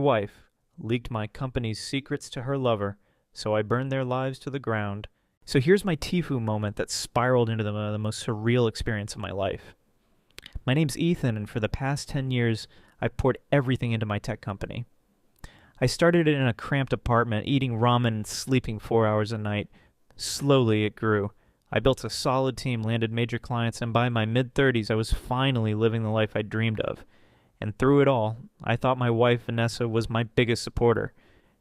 wife leaked my company's secrets to her lover, so I burned their lives to the ground. So here's my Tifu moment that spiraled into the most surreal experience of my life. My name's Ethan, and for the past 10 years, I've poured everything into my tech company. I started it in a cramped apartment, eating ramen and sleeping 4 hours a night. Slowly it grew. I built a solid team, landed major clients, and by my mid-30s, I was finally living the life I dreamed of. And through it all, I thought my wife, Vanessa, was my biggest supporter.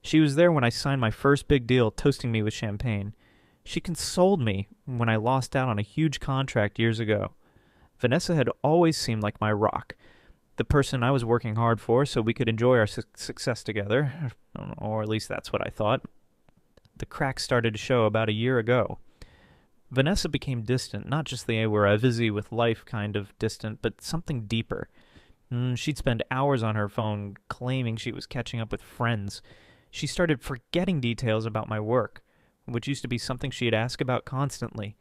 She was there when I signed my first big deal, toasting me with champagne. She consoled me when I lost out on a huge contract years ago. Vanessa had always seemed like my rock, the person I was working hard for so we could enjoy our success together, or at least that's what I thought. The cracks started to show about a year ago. Vanessa became distant, not just the we're busy with life kind of distant, but something deeper. She'd spend hours on her phone claiming she was catching up with friends. She started forgetting details about my work, which used to be something she'd ask about constantly.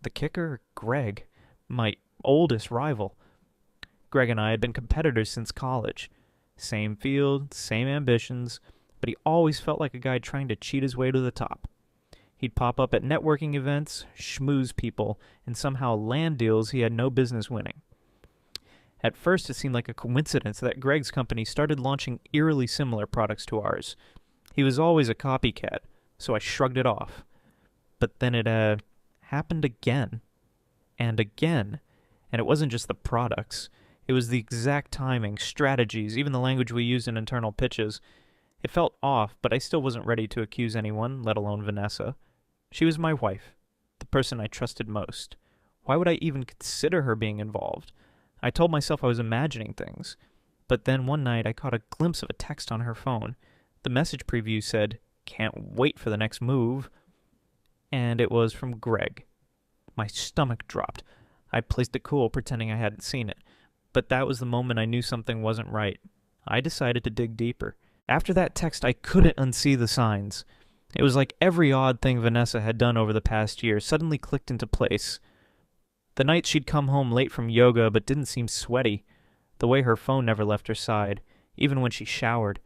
The kicker, Greg, my oldest rival. Greg and I had been competitors since college. Same field, same ambitions, but he always felt like a guy trying to cheat his way to the top. He'd pop up at networking events, schmooze people, and somehow land deals he had no business winning. At first, it seemed like a coincidence that Greg's company started launching eerily similar products to ours. He was always a copycat, so I shrugged it off. But then it happened again, and again. And it wasn't just the products. It was the exact timing, strategies, even the language we used in internal pitches. It felt off, but I still wasn't ready to accuse anyone, let alone Vanessa. She was my wife, the person I trusted most. Why would I even consider her being involved? I told myself I was imagining things. But then one night I caught a glimpse of a text on her phone. The message preview said, "Can't wait for the next move." And it was from Greg. My stomach dropped. I placed it cool, pretending I hadn't seen it. But that was the moment I knew something wasn't right. I decided to dig deeper. After that text, I couldn't unsee the signs. It was like every odd thing Vanessa had done over the past year suddenly clicked into place. The nights she'd come home late from yoga but didn't seem sweaty. The way her phone never left her side, even when she showered.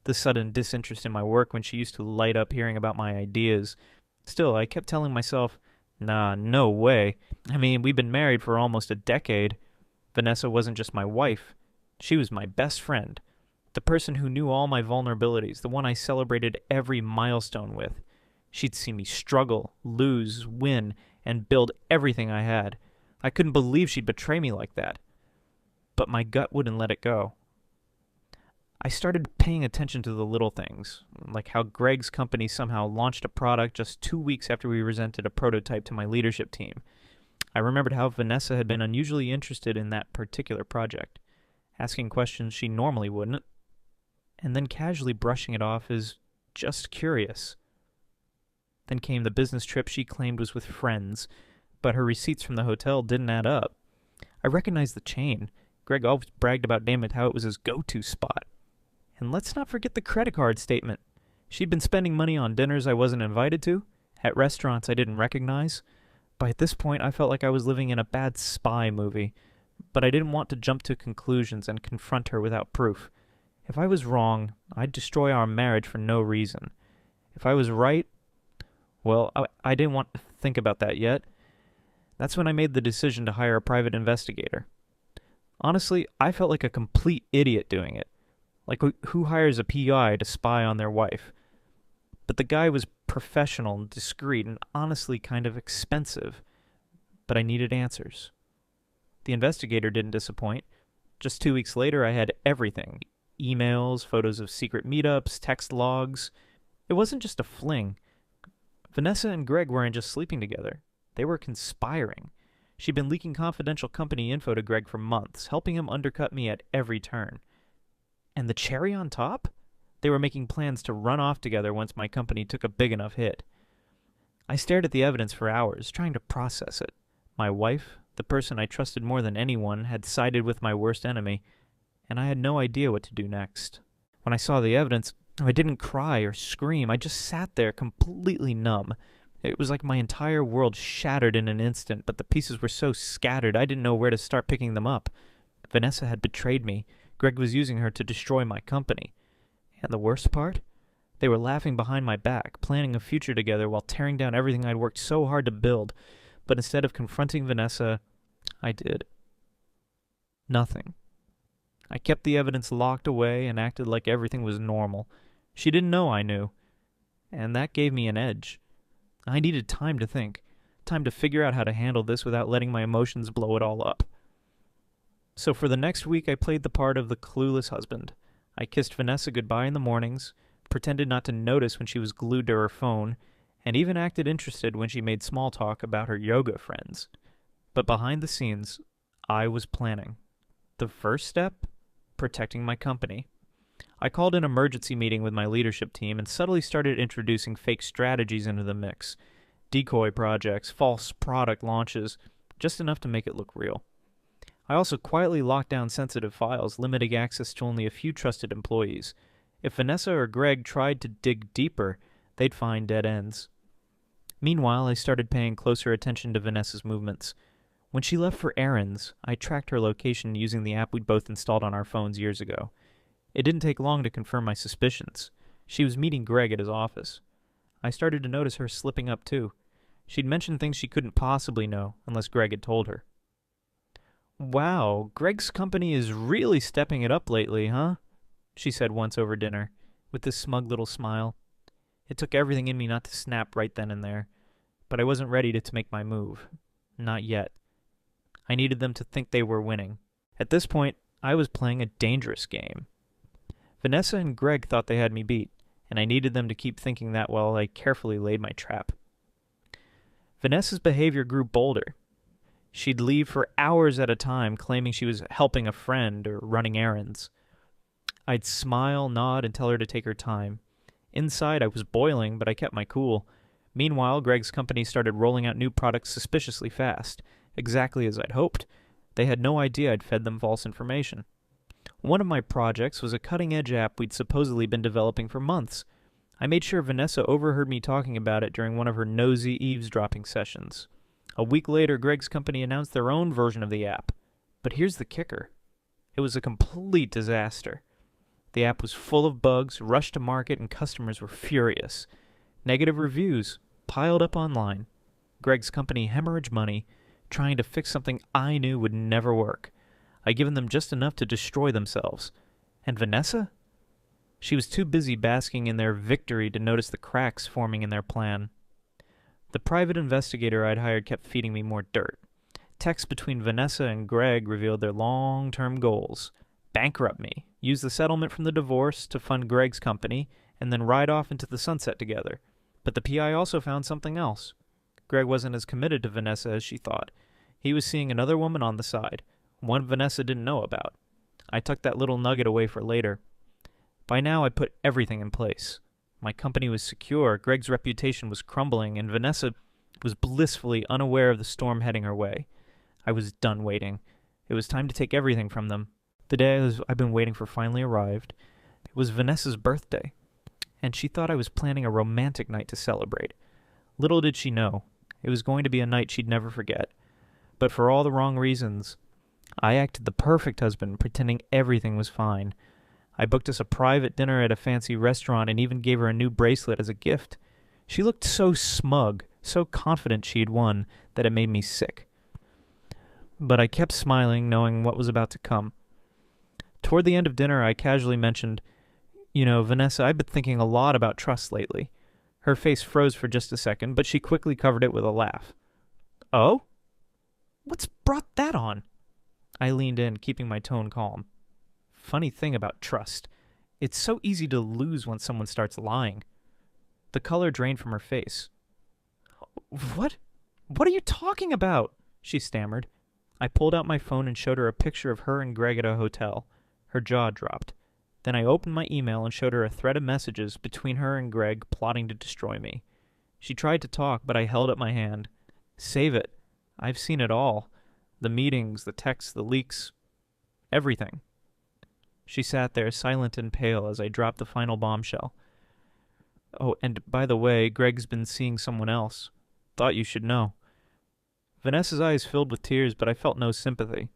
The sudden disinterest in my work when she used to light up hearing about my ideas. Still, I kept telling myself, nah, no way. I mean, we've been married for almost a decade. Vanessa wasn't just my wife. She was my best friend. The person who knew all my vulnerabilities, the one I celebrated every milestone with. She'd see me struggle, lose, win, and build everything I had. I couldn't believe she'd betray me like that. But my gut wouldn't let it go. I started paying attention to the little things, like how Greg's company somehow launched a product just 2 weeks after we presented a prototype to my leadership team. I remembered how Vanessa had been unusually interested in that particular project, asking questions she normally wouldn't, and then casually brushing it off as just curious. Then came the business trip she claimed was with friends, but her receipts from the hotel didn't add up. I recognized the chain. Greg always bragged about how it was his go-to spot. And let's not forget the credit card statement. She'd been spending money on dinners I wasn't invited to, at restaurants I didn't recognize. By this point, I felt like I was living in a bad spy movie, but I didn't want to jump to conclusions and confront her without proof. If I was wrong, I'd destroy our marriage for no reason. If I was right, well, I didn't want to think about that yet. That's when I made the decision to hire a private investigator. Honestly, I felt like a complete idiot doing it. Like, who hires a PI to spy on their wife? But the guy was professional and discreet and honestly kind of expensive. But I needed answers. The investigator didn't disappoint. Just 2 weeks later, I had everything. Emails, photos of secret meetups, text logs. It wasn't just a fling. Vanessa and Greg weren't just sleeping together. They were conspiring. She'd been leaking confidential company info to Greg for months, helping him undercut me at every turn. And the cherry on top? They were making plans to run off together once my company took a big enough hit. I stared at the evidence for hours, trying to process it. My wife, the person I trusted more than anyone, had sided with my worst enemy, and I had no idea what to do next. When I saw the evidence, I didn't cry or scream. I just sat there completely numb. It was like my entire world shattered in an instant, but the pieces were so scattered I didn't know where to start picking them up. Vanessa had betrayed me. Greg was using her to destroy my company. And the worst part? They were laughing behind my back, planning a future together while tearing down everything I'd worked so hard to build. But instead of confronting Vanessa, I did. Nothing. I kept the evidence locked away and acted like everything was normal. She didn't know I knew. And that gave me an edge. I needed time to think, time to figure out how to handle this without letting my emotions blow it all up. So for the next week, I played the part of the clueless husband. I kissed Vanessa goodbye in the mornings, pretended not to notice when she was glued to her phone, and even acted interested when she made small talk about her yoga friends. But behind the scenes, I was planning. The first step? Protecting my company. I called an emergency meeting with my leadership team and subtly started introducing fake strategies into the mix. Decoy projects, false product launches, just enough to make it look real. I also quietly locked down sensitive files, limiting access to only a few trusted employees. If Vanessa or Greg tried to dig deeper, they'd find dead ends. Meanwhile, I started paying closer attention to Vanessa's movements. When she left for errands, I tracked her location using the app we'd both installed on our phones years ago. It didn't take long to confirm my suspicions. She was meeting Greg at his office. I started to notice her slipping up too. She'd mentioned things she couldn't possibly know unless Greg had told her. "Wow, Greg's company is really stepping it up lately, huh?" she said once over dinner, with this smug little smile. It took everything in me not to snap right then and there, but I wasn't ready to make my move. Not yet. I needed them to think they were winning. At this point, I was playing a dangerous game. Vanessa and Greg thought they had me beat, and I needed them to keep thinking that while I carefully laid my trap. Vanessa's behavior grew bolder. She'd leave for hours at a time, claiming she was helping a friend or running errands. I'd smile, nod, and tell her to take her time. Inside, I was boiling, but I kept my cool. Meanwhile, Greg's company started rolling out new products suspiciously fast, exactly as I'd hoped. They had no idea I'd fed them false information. One of my projects was a cutting-edge app we'd supposedly been developing for months. I made sure Vanessa overheard me talking about it during one of her nosy eavesdropping sessions. A week later, Greg's company announced their own version of the app. But here's the kicker. It was a complete disaster. The app was full of bugs, rushed to market, and customers were furious. Negative reviews piled up online. Greg's company hemorrhaged money, trying to fix something I knew would never work. I'd given them just enough to destroy themselves. And Vanessa? She was too busy basking in their victory to notice the cracks forming in their plan. The private investigator I'd hired kept feeding me more dirt. Texts between Vanessa and Greg revealed their long-term goals. Bankrupt me, use the settlement from the divorce to fund Greg's company, and then ride off into the sunset together. But the PI also found something else. Greg wasn't as committed to Vanessa as she thought. He was seeing another woman on the side, one Vanessa didn't know about. I tucked that little nugget away for later. By now, I put everything in place. My company was secure, Greg's reputation was crumbling, and Vanessa was blissfully unaware of the storm heading her way. I was done waiting. It was time to take everything from them. The day I've been waiting for finally arrived. It was Vanessa's birthday, and she thought I was planning a romantic night to celebrate. Little did she know, it was going to be a night she'd never forget. But for all the wrong reasons, I acted the perfect husband, pretending everything was fine. I booked us a private dinner at a fancy restaurant and even gave her a new bracelet as a gift. She looked so smug, so confident she'd won, that it made me sick. But I kept smiling, knowing what was about to come. Toward the end of dinner, I casually mentioned, Vanessa, I've been thinking a lot about trust lately. Her face froze for just a second, but she quickly covered it with a laugh. Oh? What's brought that on? I leaned in, keeping my tone calm. Funny thing about trust. It's so easy to lose when someone starts lying. The color drained from her face. What? What are you talking about? She stammered. I pulled out my phone and showed her a picture of her and Greg at a hotel. Her jaw dropped. Then I opened my email and showed her a thread of messages between her and Greg plotting to destroy me. She tried to talk, but I held up my hand. Save it. I've seen it all. The meetings, the texts, the leaks. Everything. She sat there, silent and pale, as I dropped the final bombshell. Oh, and by the way, Greg's been seeing someone else. Thought you should know. Vanessa's eyes filled with tears, but I felt no sympathy.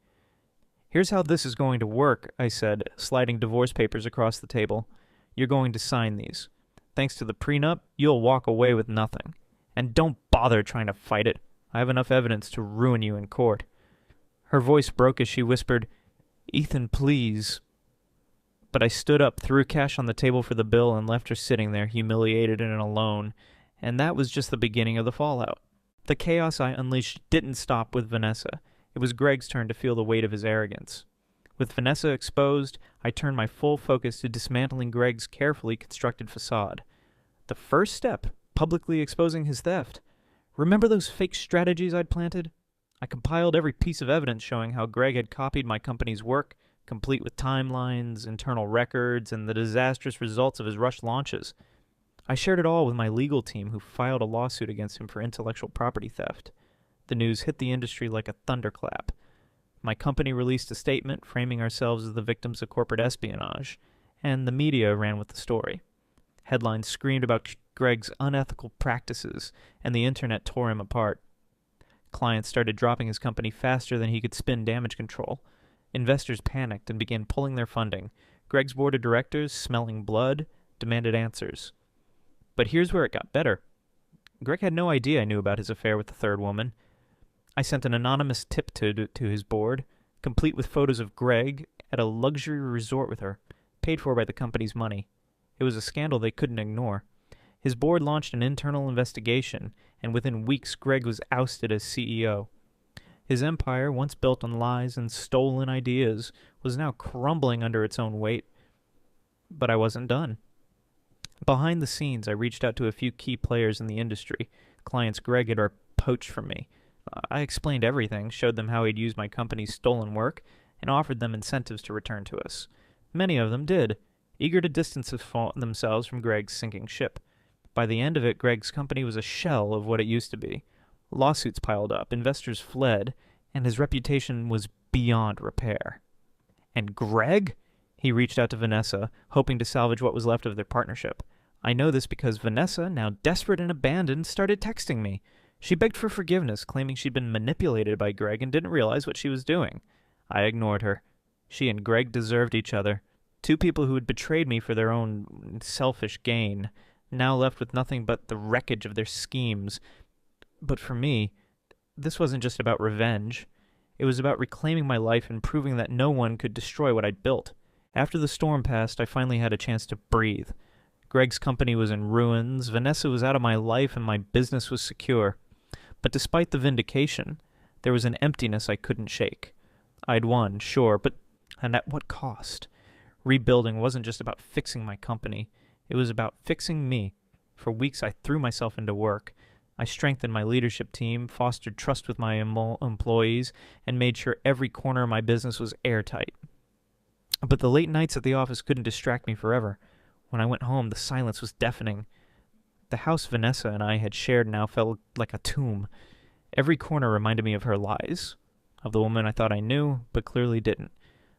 Here's how this is going to work, I said, sliding divorce papers across the table. You're going to sign these. Thanks to the prenup, you'll walk away with nothing. And don't bother trying to fight it. I have enough evidence to ruin you in court." Her voice broke as she whispered, "Ethan, please." But I stood up, threw cash on the table for the bill, and left her sitting there, humiliated and alone. And that was just the beginning of the fallout. The chaos I unleashed didn't stop with Vanessa. It was Greg's turn to feel the weight of his arrogance. With Vanessa exposed, I turned my full focus to dismantling Greg's carefully constructed facade. The first step, publicly exposing his theft. Remember those fake strategies I'd planted? I compiled every piece of evidence showing how Greg had copied my company's work, complete with timelines, internal records, and the disastrous results of his rushed launches. I shared it all with my legal team, who filed a lawsuit against him for intellectual property theft. The news hit the industry like a thunderclap. My company released a statement framing ourselves as the victims of corporate espionage, and the media ran with the story. Headlines screamed about Greg's unethical practices, and the internet tore him apart. Clients started dropping his company faster than he could spin damage control. Investors panicked and began pulling their funding. Greg's board of directors, smelling blood, demanded answers. But here's where it got better. Greg had no idea I knew about his affair with the third woman. I sent an anonymous tip to his board, complete with photos of Greg at a luxury resort with her, paid for by the company's money. It was a scandal they couldn't ignore. His board launched an internal investigation, and within weeks Greg was ousted as CEO. His empire, once built on lies and stolen ideas, was now crumbling under its own weight. But I wasn't done. Behind the scenes, I reached out to a few key players in the industry, clients Greg had poached from me. I explained everything, showed them how he'd used my company's stolen work, and offered them incentives to return to us. Many of them did, eager to distance themselves from Greg's sinking ship. By the end of it, Greg's company was a shell of what it used to be. Lawsuits piled up, investors fled, and his reputation was beyond repair. And Greg? He reached out to Vanessa, hoping to salvage what was left of their partnership. I know this because Vanessa, now desperate and abandoned, started texting me. She begged for forgiveness, claiming she'd been manipulated by Greg and didn't realize what she was doing. I ignored her. She and Greg deserved each other. Two people who had betrayed me for their own selfish gain, now left with nothing but the wreckage of their schemes. But for me, this wasn't just about revenge. It was about reclaiming my life and proving that no one could destroy what I'd built. After the storm passed, I finally had a chance to breathe. Greg's company was in ruins, Vanessa was out of my life, and my business was secure. But despite the vindication, there was an emptiness I couldn't shake. I'd won, sure, but and at what cost? Rebuilding wasn't just about fixing my company. It was about fixing me. For weeks I threw myself into work. I strengthened my leadership team, fostered trust with my employees, and made sure every corner of my business was airtight. But the late nights at the office couldn't distract me forever. When I went home, the silence was deafening. The house Vanessa and I had shared now felt like a tomb. Every corner reminded me of her lies, of the woman I thought I knew, but clearly didn't.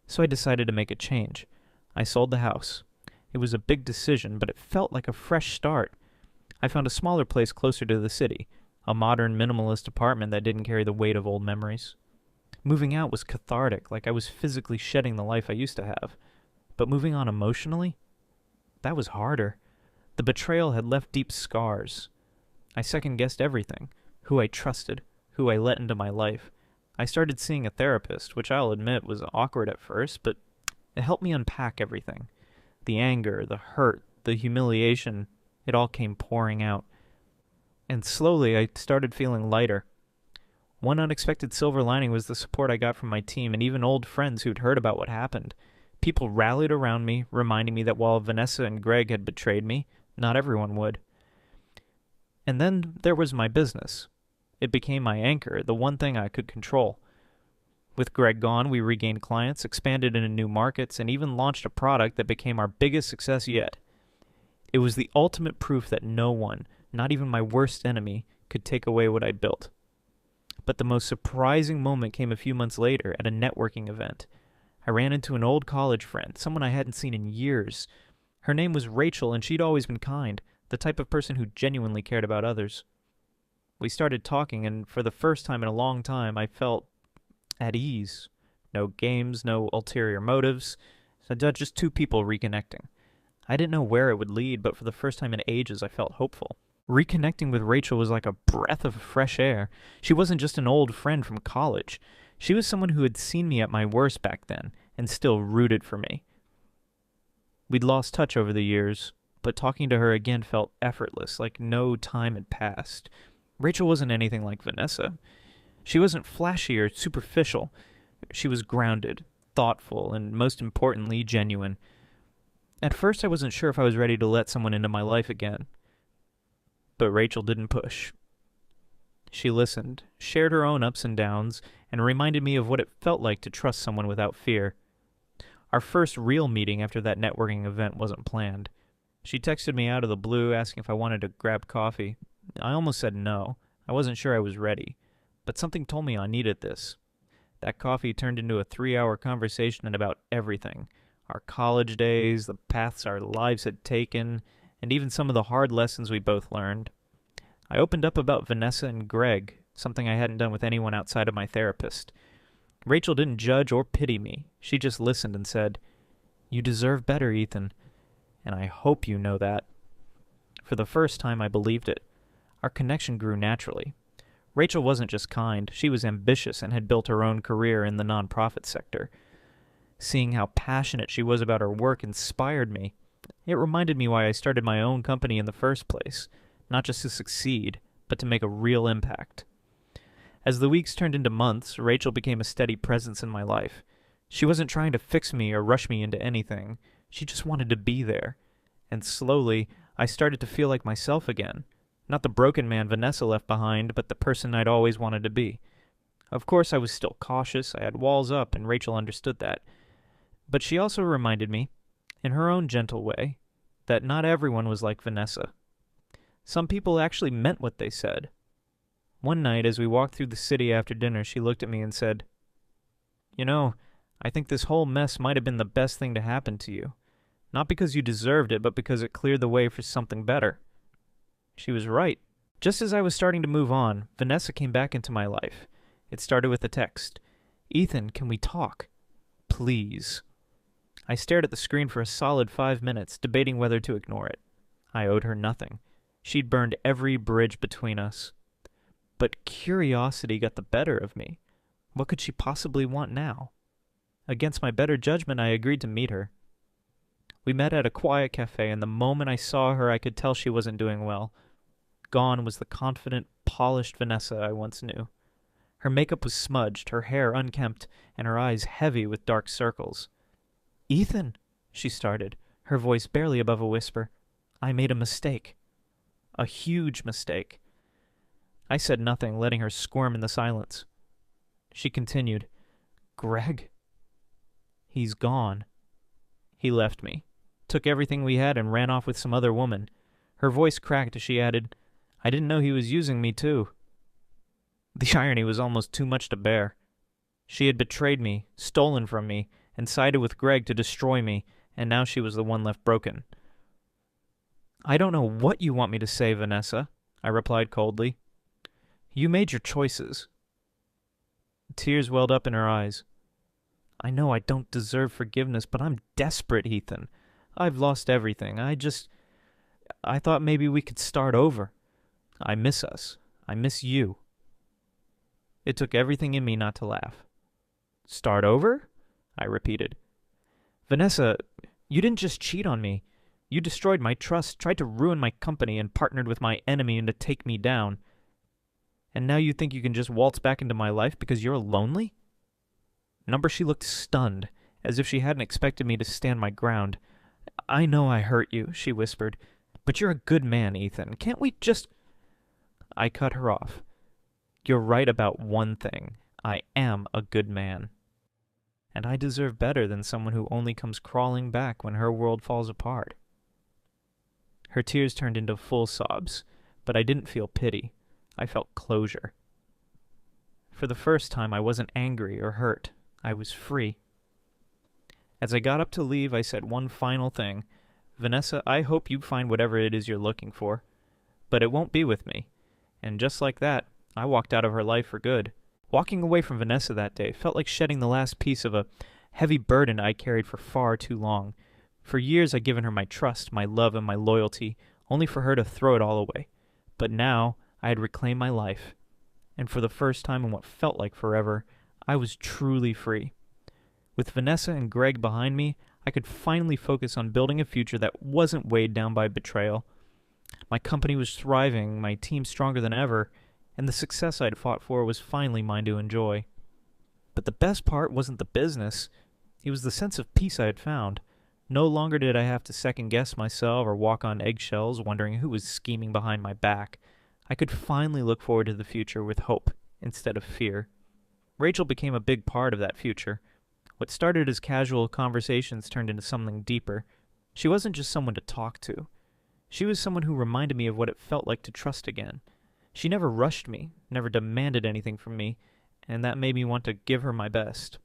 So I decided to make a change. I sold the house. It was a big decision, but it felt like a fresh start. I found a smaller place closer to the city, a modern minimalist apartment that didn't carry the weight of old memories. Moving out was cathartic, like I was physically shedding the life I used to have. But moving on emotionally? That was harder. The betrayal had left deep scars. I second-guessed everything. Who I trusted, who I let into my life. I started seeing a therapist, which I'll admit was awkward at first, but it helped me unpack everything. The anger, the hurt, the humiliation, it all came pouring out. And slowly I started feeling lighter. One unexpected silver lining was the support I got from my team and even old friends who'd heard about what happened. People rallied around me, reminding me that while Vanessa and Greg had betrayed me, not everyone would. And then there was my business. It became my anchor, the one thing I could control. With Greg gone, we regained clients, expanded into new markets, and even launched a product that became our biggest success yet. It was the ultimate proof that no one, not even my worst enemy, could take away what I'd built. But the most surprising moment came a few months later at a networking event. I ran into an old college friend, someone I hadn't seen in years. Her name was Rachel, and she'd always been kind, the type of person who genuinely cared about others. We started talking, and for the first time in a long time, I felt at ease. No games, no ulterior motives, just two people reconnecting. I didn't know where it would lead, but for the first time in ages, I felt hopeful. Reconnecting with Rachel was like a breath of fresh air. She wasn't just an old friend from college. She was someone who had seen me at my worst back then and still rooted for me. We'd lost touch over the years, but talking to her again felt effortless, like no time had passed. Rachel wasn't anything like Vanessa. She wasn't flashy or superficial. She was grounded, thoughtful, and most importantly, genuine. At first, I wasn't sure if I was ready to let someone into my life again. But Rachel didn't push. She listened, shared her own ups and downs, and reminded me of what it felt like to trust someone without fear. Our first real meeting after that networking event wasn't planned. She texted me out of the blue asking if I wanted to grab coffee. I almost said no. I wasn't sure I was ready. But something told me I needed this. That coffee turned into a 3-hour conversation about everything. Our college days, the paths our lives had taken, and even some of the hard lessons we both learned. I opened up about Vanessa and Greg, something I hadn't done with anyone outside of my therapist. Rachel didn't judge or pity me. She just listened and said, "You deserve better, Ethan, and I hope you know that." For the first time, I believed it. Our connection grew naturally. Rachel wasn't just kind, she was ambitious and had built her own career in the nonprofit sector. Seeing how passionate she was about her work inspired me. It reminded me why I started my own company in the first place, not just to succeed, but to make a real impact. As the weeks turned into months, Rachel became a steady presence in my life. She wasn't trying to fix me or rush me into anything. She just wanted to be there. And slowly, I started to feel like myself again. Not the broken man Vanessa left behind, but the person I'd always wanted to be. Of course, I was still cautious. I had walls up, and Rachel understood that. But she also reminded me, in her own gentle way, that not everyone was like Vanessa. Some people actually meant what they said. One night, as we walked through the city after dinner, she looked at me and said, "You know, I think this whole mess might have been the best thing to happen to you. Not because you deserved it, but because it cleared the way for something better." She was right. Just as I was starting to move on, Vanessa came back into my life. It started with a text. "Ethan, can we talk? Please." I stared at the screen for a solid 5 minutes, debating whether to ignore it. I owed her nothing. She'd burned every bridge between us. But curiosity got the better of me. What could she possibly want now? Against my better judgment, I agreed to meet her. We met at a quiet cafe, and the moment I saw her, I could tell she wasn't doing well. Gone was the confident, polished Vanessa I once knew. Her makeup was smudged, her hair unkempt, and her eyes heavy with dark circles. "Ethan," she started, her voice barely above a whisper, "I made a mistake. A huge mistake." I said nothing, letting her squirm in the silence. She continued, "Greg? He's gone. He left me, took everything we had and ran off with some other woman." Her voice cracked as she added, "I didn't know he was using me too." The irony was almost too much to bear. She had betrayed me, stolen from me, and sided with Greg to destroy me, and now she was the one left broken. "I don't know what you want me to say, Vanessa," I replied coldly. "You made your choices." Tears welled up in her eyes. "I know I don't deserve forgiveness, but I'm desperate, Ethan. I've lost everything. I thought maybe we could start over. I miss us. I miss you." It took everything in me not to laugh. "Start over?" I repeated. "Vanessa, you didn't just cheat on me. You destroyed my trust, tried to ruin my company, and partnered with my enemy to take me down. And now you think you can just waltz back into my life because you're lonely?" She looked stunned, as if she hadn't expected me to stand my ground. "I know I hurt you," she whispered, "but you're a good man, Ethan. Can't we just—" I cut her off. "You're right about one thing. I am a good man. And I deserve better than someone who only comes crawling back when her world falls apart." Her tears turned into full sobs, but I didn't feel pity. I felt closure. For the first time, I wasn't angry or hurt. I was free. As I got up to leave, I said one final thing. "Vanessa, I hope you find whatever it is you're looking for. But it won't be with me." And just like that, I walked out of her life for good. Walking away from Vanessa that day felt like shedding the last piece of a heavy burden I carried for far too long. For years I'd given her my trust, my love, and my loyalty, only for her to throw it all away. But now I had reclaimed my life, and for the first time in what felt like forever, I was truly free. With Vanessa and Greg behind me, I could finally focus on building a future that wasn't weighed down by betrayal. My company was thriving, my team stronger than ever, and the success I'd fought for was finally mine to enjoy. But the best part wasn't the business. It was the sense of peace I had found. No longer did I have to second-guess myself or walk on eggshells wondering who was scheming behind my back. I could finally look forward to the future with hope instead of fear. Rachel became a big part of that future. What started as casual conversations turned into something deeper. She wasn't just someone to talk to. She was someone who reminded me of what it felt like to trust again. She never rushed me, never demanded anything from me, and that made me want to give her my best.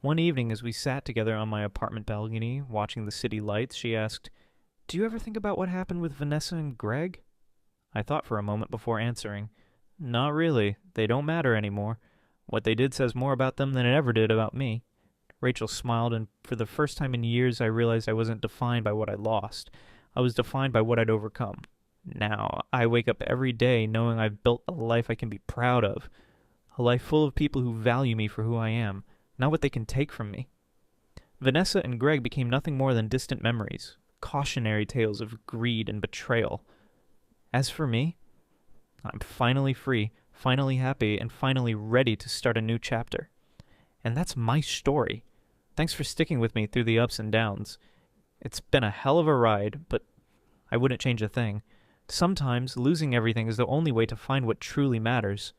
One evening, as we sat together on my apartment balcony, watching the city lights, she asked, "Do you ever think about what happened with Vanessa and Greg?" I thought for a moment before answering. "Not really. They don't matter anymore. What they did says more about them than it ever did about me." Rachel smiled, and for the first time in years I realized I wasn't defined by what I lost. I was defined by what I'd overcome. Now, I wake up every day knowing I've built a life I can be proud of. A life full of people who value me for who I am, not what they can take from me. Vanessa and Greg became nothing more than distant memories, cautionary tales of greed and betrayal. As for me, I'm finally free, finally happy, and finally ready to start a new chapter. And that's my story. Thanks for sticking with me through the ups and downs. It's been a hell of a ride, but I wouldn't change a thing. Sometimes losing everything is the only way to find what truly matters.